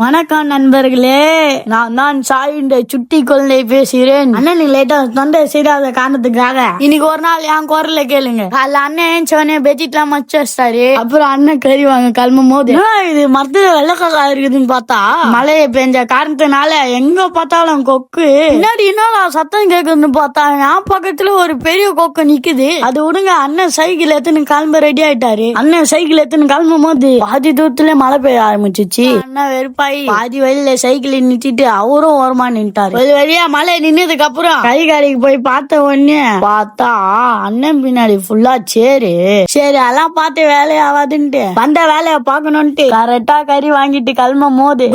வணக்கம் நண்பர்களே, நான் தான் சாயுண்ட சுட்டி குழந்தை பேசுகிறேன். அண்ணன் லேட்டா தொண்டை செய்யாத காரணத்துக்காக இன்னைக்கு ஒரு நாள் என் குரல கேளுங்க. அதுல அண்ணன் ஏஞ்சோடனே பெட்ஷீட்லாம் மச்சு வச்சிட்டாரு. அப்புறம் அண்ணன் கறி வாங்க கிளம்பும் போது இது மரத்துல வெள்ளக்காக்கா இருக்குதுன்னு பார்த்தா மழையை பெஞ்ச காரணத்தினால எங்க பார்த்தாலும் கொக்கு பின்னாடி என்னடா சத்தம் கேக்குதுன்னு பார்த்தா என் பக்கத்துல ஒரு பெரிய கொக்கு நிக்குது. அது விடுங்க, அண்ணன் சைக்கிள் எடுத்துன்னு கிளம்ப ரெடி ஆயிட்டாரு. அண்ணன் சைக்கிள் எடுத்துன்னு கிளம்பும் போது பாதி தூரத்துல மழை பெய்ய ஆரம்பிச்சிச்சு. அண்ணன் வெறுப்பாய் பாதி வழியில சைக்கிள் நிறுத்திட்டு அவரும் ஓரமா நின்ட்டாரு. ஒரு வழியா மழை நின்னதுக்கு அப்புறம் கறிக்கு போய் பார்த்த உடனே பார்த்தா அண்ணன் பின்னாடி ஃபுல்லா சரி அதெல்லாம் பார்த்து வேலையாவாதுன்ட்டு வந்த வேலைய பாக்கணும்ட்டு கரெக்டா கறி வாங்கிட்டு கிளம்பும் போது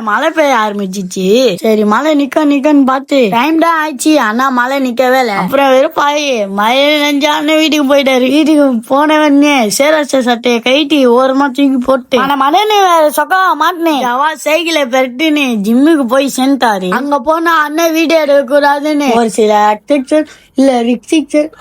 மழை பெய்ய ஆரம்பிச்சிச்சு. சரி மழை நிக்கன்னு பார்த்து டைம் தான் ஆயிடுச்சு. ஆனா மழை நிக்கவே இல்லை. அப்புறம் வெறுப்பாயி மழை நெஞ்சா அண்ணன் வீட்டுக்கு போயிட்டாரு. வீட்டுக்கு போனவனே சேரச்ச சட்டையை கைட்டி ஓரமா தூக்கி போட்டு ஆனா மழைன்னு சொக்கா மாட்டினேன் சைக்கிளை பெருட்டுன்னு ஜிம்முக்கு போய் சேர்ந்தாரு. அங்க போனா அண்ணன் வீடியோ எடுக்க கூடாதுன்னு ஒரு சில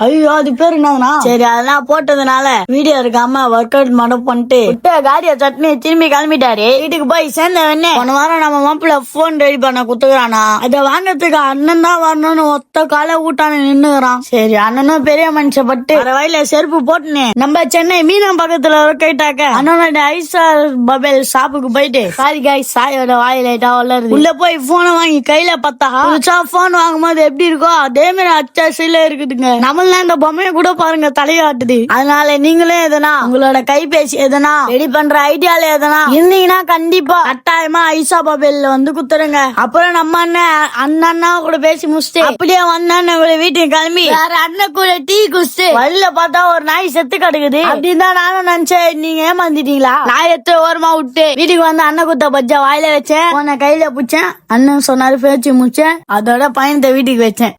ஐயோ அது பேர் என்னதுன்னா சரி அதெல்லாம் போட்டதுனால வீடியோ எடுக்காம ஒர்க் அவுட் மட்டும் பண்ணிட்டு காரிய சட்னி திரும்பி கிளம்பிட்டாரு. வீட்டுக்கு போய் சேர்ந்தவனே போன வாரம் நம்ம மாப்பிள்ள போன் ரெடி பண்ண குத்துக்கிறானா, அதை வாங்கறதுக்கு அண்ணன் தான் வரணும்னு ஒத்த கால ஊட்டான நின்னுறான். சரி அண்ணனும் பெரிய மனுஷன் பட்டு வயல செருப்பு போட்டுனே நம்ம சென்னை மீனம் பக்கத்துல கைட்டாக்க அண்ணனோட ஐசா பபேல் ஷாப்புக்கு போயிட்டு சாயோட வாயிலேட்டா வளருது. உள்ள போய் போனை வாங்கி கையில பார்த்தா புதுசா போன் வாங்கும் போது எப்படி இருக்கோ அதே மாதிரி அச்சாசில இருக்குதுங்க. நம்மள இந்த பொம்மையை கூட பாருங்க தலையாட்டுது. அதனால நீங்களே எதனா உங்களோட கைபேசி எதனா ரெடி பண்ற ஐடியால எதனா இருந்தீங்கன்னா கண்டிப்பா கட்டாயமா ஐசா மொபைல்ல வந்து குத்துருங்க. அப்புறம் நம்ம அண்ணா கூட பேசி முடிச்சுட்டு அப்படியே வந்தான்னு வீட்டுக்கு கிளம்பி வேற அண்ணன் கூட டீ குடிச்சு வழியில பார்த்தா ஒரு நாய் செத்து கிடக்குது. அப்படின்னு தான் நானும் நினைச்சேன். நீங்க ஏமாந்துட்டீங்களா? நாய் எடுத்து ஓரமா விட்டு வீட்டுக்கு வந்து அண்ணன் குத்த பஜ்ஜா வாயில வச்சேன், உன்னை கையில பிடிச்சேன், அண்ணன் சொன்னாரு பேச்சு முடிச்சேன், அதோட பயணத்தை வீட்டுக்கு வச்சேன்.